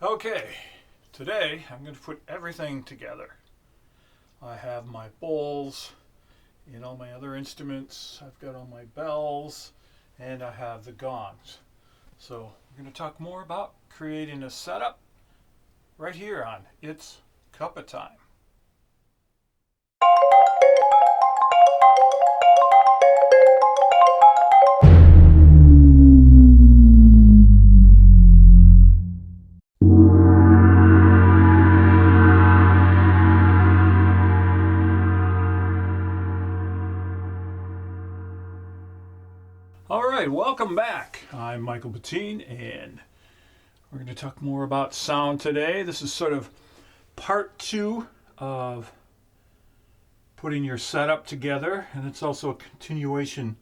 Okay, today I'm going to put everything together. I have my bowls, all my other instruments, I've got all my bells, and I have the gongs. So we're going to talk more about creating a setup right here on It's Cuppa Time. Alright, welcome back. I'm Michael Bettine, and we're going to talk more about sound today. This is sort of part 2 of putting your setup together, and it's also a continuation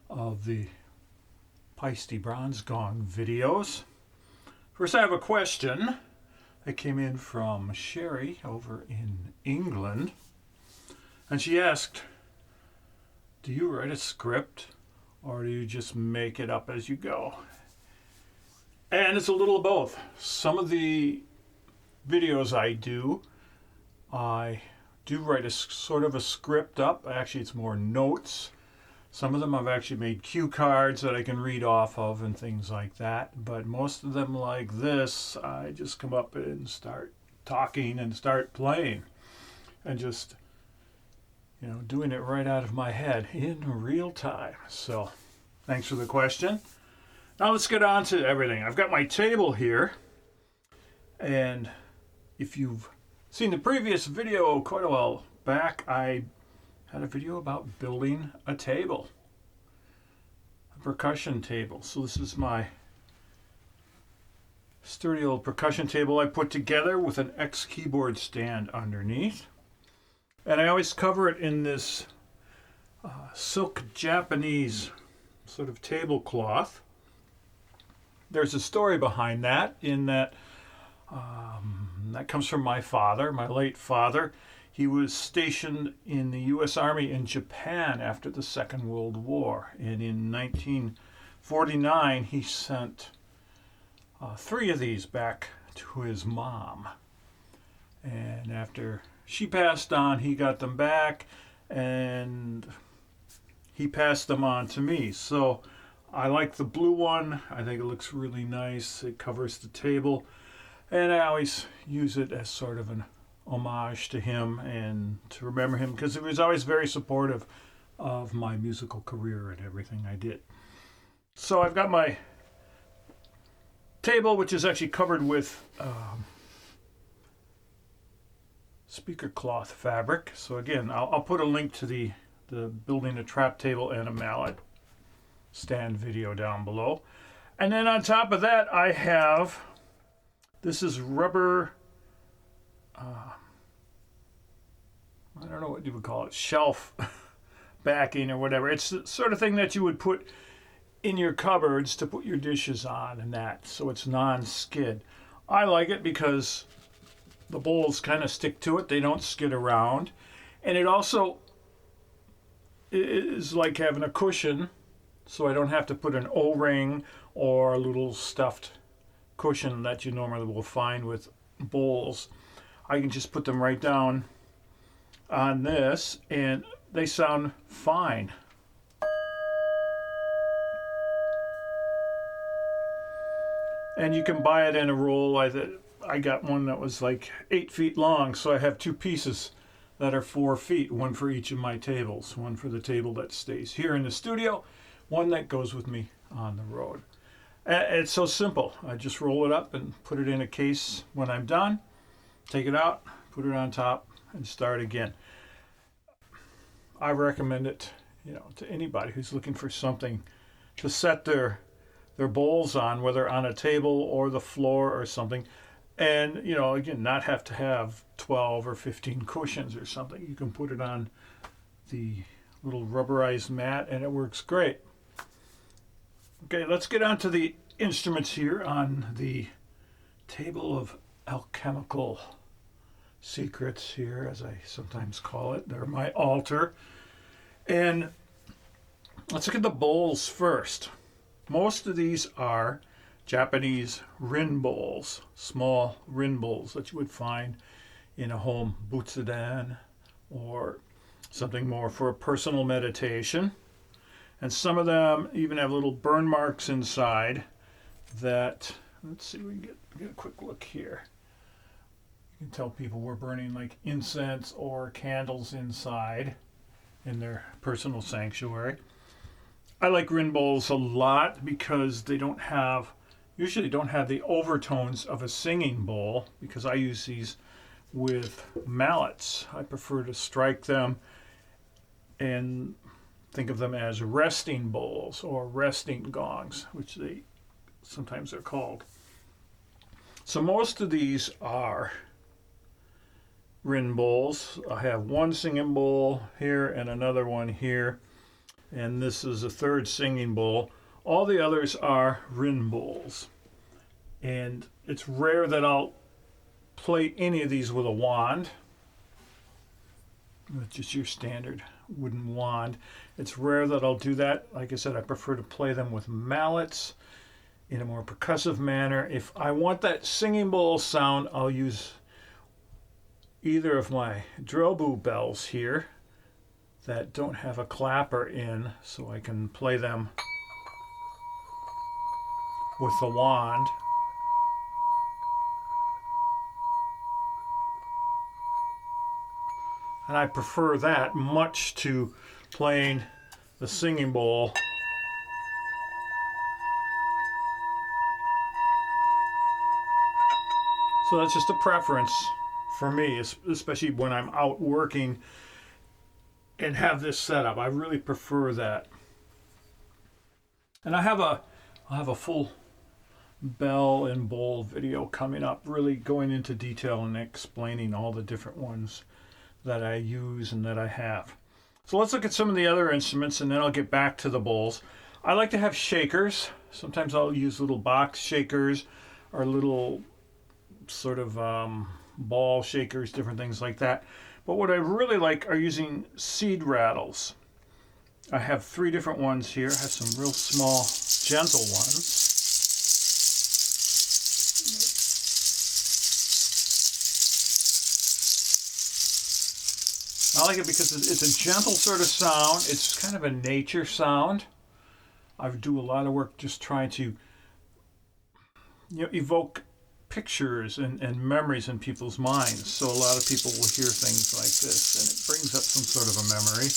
of the Paiste Bronze Gong videos. First, I have a question that came in from Sherry over in England, and she asked, do you write a script or do you just make it up as you go? And it's a little of both. Some of the videos I do write a sort of a script up. Actually, it's more notes. Some of them I've actually made cue cards that I can read off of and things like that. But most of them, like this, I just come up and start talking and start playing and just doing it right out of my head in real time. So thanks for the question. Now let's get on to everything. I've got my table here, and if you've seen the previous video quite a while back, I had a video about building a table, a percussion table. So this is my sturdy old percussion table I put together with an X keyboard stand underneath. And I always cover it in this silk Japanese sort of tablecloth. There's a story behind that, in that that comes from my father, my late father. He was stationed in the U.S. Army in Japan after the Second World War. And in 1949, he sent 3 of these back to his mom. And after she passed on, he got them back, and he passed them on to me. So I like the blue one. I think it looks really nice. It covers the table, and I always use it as sort of an homage to him and to remember him, because he was always very supportive of my musical career and everything I did. So I've got my table, which is actually covered with speaker cloth fabric. So again, I'll put a link to the building a trap table and a mallet stand video down below. And then on top of that, I have, this is rubber, I don't know what you would call it, shelf backing or whatever. It's the sort of thing that you would put in your cupboards to put your dishes on and that, so it's non-skid. I like it because the bowls kind of stick to it. They don't skid around. And it also is like having a cushion, so I don't have to put an O-ring or a little stuffed cushion that you normally will find with bowls. I can just put them right down on this, and they sound fine. And you can buy it in a roll. I got one that was like 8 feet long, so I have 2 pieces that are 4 feet, one for each of my tables, one for the table that stays here in the studio, one that goes with me on the road. It's so simple. I just roll it up and put it in a case when I'm done, take it out, put it on top, and start again. I recommend it, to anybody who's looking for something to set their bowls on, whether on a table or the floor or something. And, again, not have to have 12 or 15 cushions or something. You can put it on the little rubberized mat, and it works great. Okay, let's get on to the instruments here on the table of alchemical secrets here, as I sometimes call it. They're my altar. And let's look at the bowls first. Most of these are Japanese rin bowls, small rin bowls that you would find in a home butsudan or something more for a personal meditation. And some of them even have little burn marks inside that, let's see, we can get a quick look here. You can tell people we're burning like incense or candles inside in their personal sanctuary. I like rin bowls a lot because they usually don't have the overtones of a singing bowl, because I use these with mallets. I prefer to strike them and think of them as resting bowls or resting gongs, which they sometimes are called. So most of these are rin bowls. I have one singing bowl here and another one here, and this is a third singing bowl. All the others are rin bowls, and it's rare that I'll play any of these with a wand, just your standard wooden wand. It's rare that I'll do that. Like I said, I prefer to play them with mallets in a more percussive manner. If I want that singing bowl sound, I'll use either of my drill boo bells here that don't have a clapper in, so I can play them with the wand. And I prefer that much to playing the singing bowl. So that's just a preference for me, especially when I'm out working and have this setup. I really prefer that. And I'll have a full bell and bowl video coming up, really going into detail and explaining all the different ones that I use and that I have. So let's look at some of the other instruments, and then I'll get back to the bowls. I like to have shakers. Sometimes I'll use little box shakers or little sort of ball shakers, different things like that. But what I really like are using seed rattles. I have 3 different ones here. I have some real small, gentle ones. I like it because it's a gentle sort of sound. It's kind of a nature sound. I do a lot of work just trying to evoke pictures and memories in people's minds. So a lot of people will hear things like this, and it brings up some sort of a memory.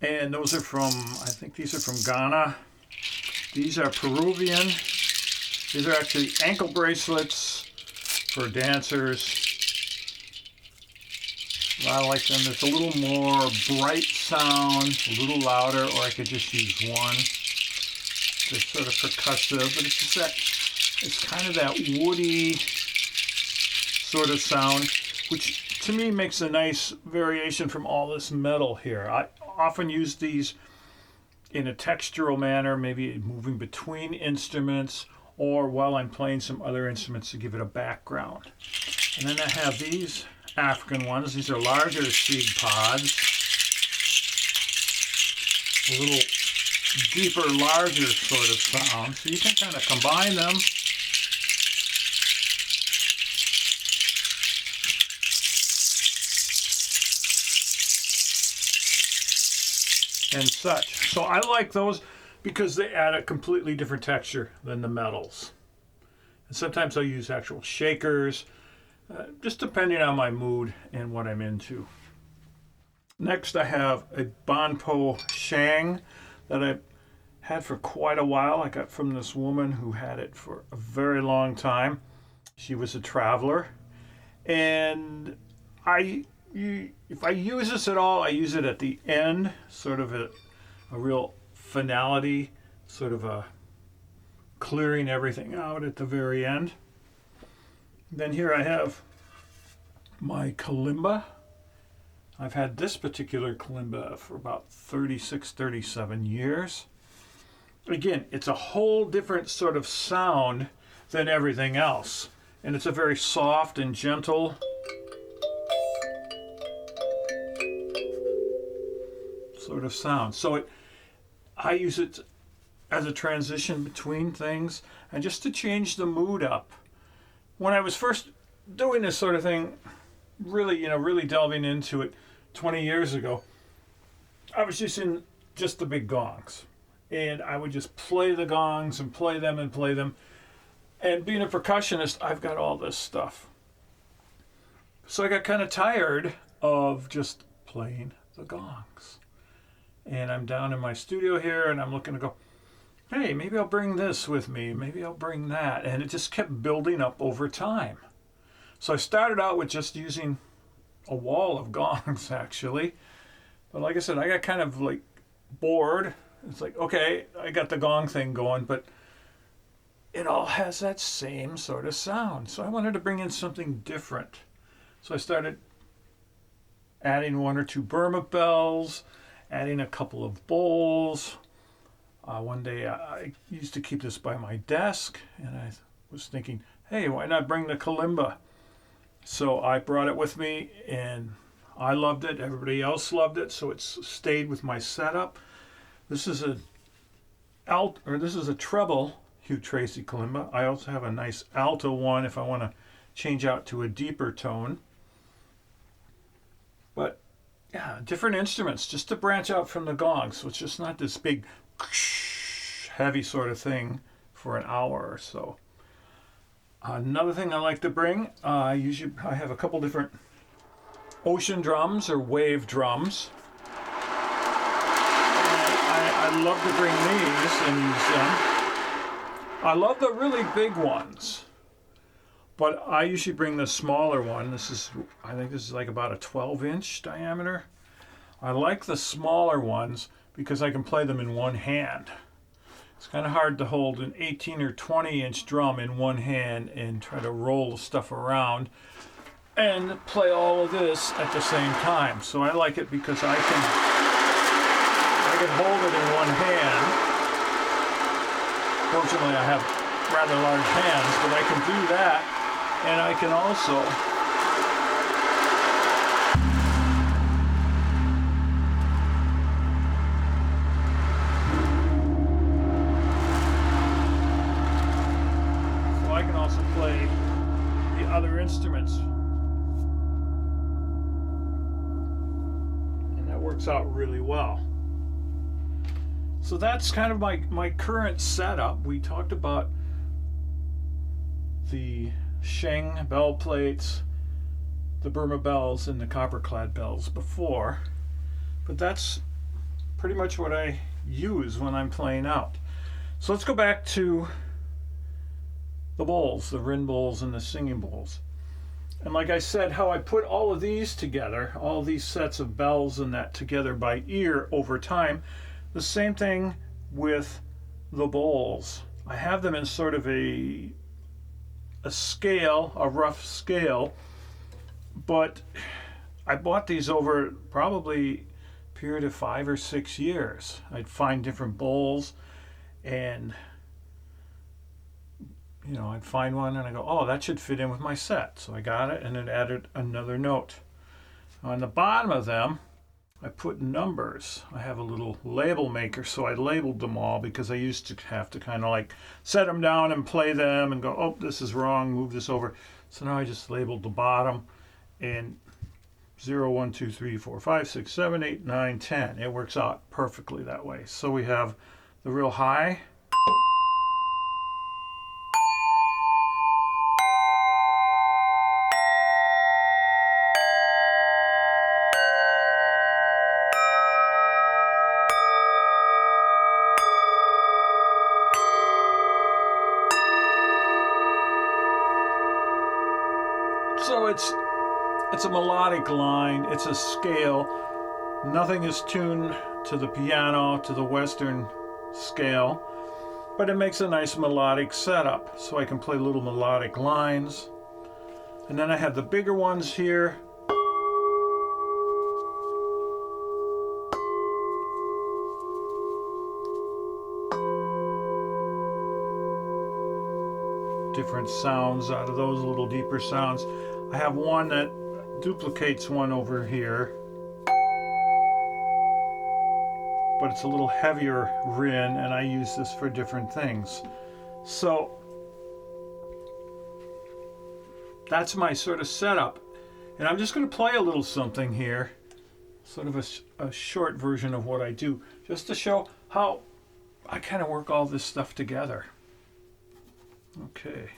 And those are from, I think these are from Ghana. These are Peruvian. These are actually ankle bracelets for dancers. I like them. It's a little more bright sound, a little louder, or I could just use one. They're sort of percussive, but it's just that, it's kind of that woody sort of sound, which to me makes a nice variation from all this metal here. I often use these in a textural manner, maybe moving between instruments, or while I'm playing some other instruments to give it a background. And then I have these African ones. These are larger seed pods, a little deeper, larger sort of sound. So you can kind of combine them. And such. So I like those because they add a completely different texture than the metals. And sometimes I'll use actual shakers, just depending on my mood and what I'm into. Next I have a Banpo Shang that I've had for quite a while. I got from this woman who had it for a very long time. She was a traveler. And if I use this at all, I use it at the end, sort of a real finality, sort of a clearing everything out at the very end. Then here I have my kalimba. I've had this particular kalimba for about 36, 37 years. Again, it's a whole different sort of sound than everything else. And it's a very soft and gentle sort of sound. So I use it as a transition between things and just to change the mood up. When I was first doing this sort of thing, really delving into it 20 years ago, I was using just the big gongs. And I would just play the gongs and play them and play them. And being a percussionist, I've got all this stuff. So I got kind of tired of just playing the gongs. And I'm down in my studio here and I'm looking to go, hey, maybe I'll bring this with me. Maybe I'll bring that. And it just kept building up over time. So I started out with just using a wall of gongs, actually. But like I said, I got kind of like bored. It's like, okay, I got the gong thing going, but it all has that same sort of sound. So I wanted to bring in something different. So I started adding one or two Burma bells, adding a couple of bowls. One day I used to keep this by my desk, and I was thinking, hey, why not bring the kalimba? So I brought it with me, and I loved it. Everybody else loved it, so it's stayed with my setup. This is a treble Hugh Tracy kalimba. I also have a nice alto one if I want to change out to a deeper tone. But yeah, different instruments just to branch out from the gong, so it's just not this big heavy sort of thing for an hour or so. Another thing I like to bring, I have a couple different ocean drums or wave drums. I love to bring these and use them. I love the really big ones, but I usually bring the smaller one. I think this is like about a 12-inch diameter. I like the smaller ones because I can play them in one hand. It's kind of hard to hold an 18 or 20-inch drum in one hand and try to roll stuff around and play all of this at the same time. So I like it because I can hold it in one hand. Fortunately, I have rather large hands, but I can do that, and I can also play the other instruments. And that works out really well. So that's kind of my current setup. We talked about the Sheng bell plates, the Burma bells, and the copper-clad bells before. But that's pretty much what I use when I'm playing out. So let's go back to the bowls, the rin bowls and the singing bowls. And like I said, how I put all of these together, all these sets of bells and that together by ear over time, the same thing with the bowls. I have them in sort of a scale, a rough scale, but I bought these over probably a period of 5 or 6 years. I'd find different bowls and I'd find one and I go, oh, that should fit in with my set. So I got it and it added another note. On the bottom of them, I put numbers. I have a little label maker, so I labeled them all because I used to have to kind of like set them down and play them and go, oh, this is wrong, move this over. So now I just labeled the bottom and 0, 1, 2, 3, 4, 5, 6, 7, 8, 9, 10. It works out perfectly that way. So we have the real high, so it's a melodic line, it's a scale. Nothing is tuned to the piano, to the Western scale, but it makes a nice melodic setup. So I can play little melodic lines. And then I have the bigger ones here. Different sounds out of those, little deeper sounds. I have one that duplicates one over here. but it's a little heavier Rin, and I use this for different things. So that's my sort of setup. And I'm just going to play a little something here, sort of a short version of what I do, just to show how I kind of work all this stuff together. Okay.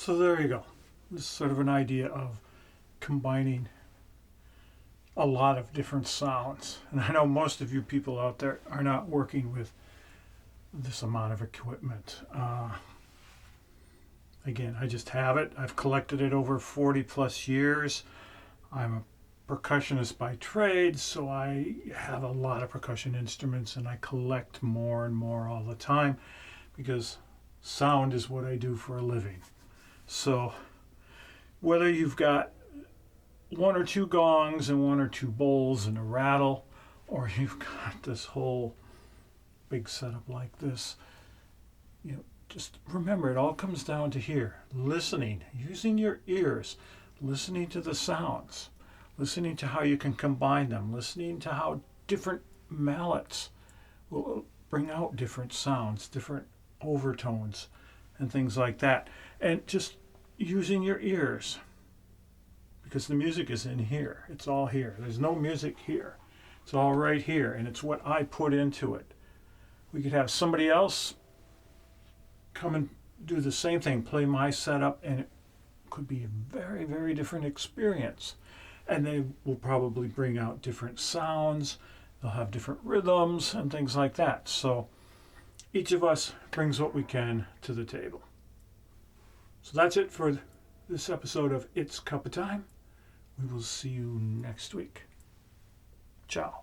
So there you go. This is sort of an idea of combining a lot of different sounds. And I know most of you people out there are not working with this amount of equipment. Again, I just have it. I've collected it over 40 plus years. I'm a percussionist by trade, so I have a lot of percussion instruments and I collect more and more all the time because sound is what I do for a living. So whether you've got one or two gongs and one or two bowls and a rattle, or you've got this whole big setup like this, just remember, it all comes down to here. Listening, using your ears, listening to the sounds, listening to how you can combine them, listening to how different mallets will bring out different sounds, different overtones, and things like that. And just using your ears, because the music is in here. It's all here. There's no music here. It's all right here, and it's what I put into it. We could have somebody else come and do the same thing, play my setup, and it could be a very, very different experience. And they will probably bring out different sounds. They'll have different rhythms and things like that. So each of us brings what we can to the table. So that's it for this episode of It's Cup of Time. We will see you next week. Ciao.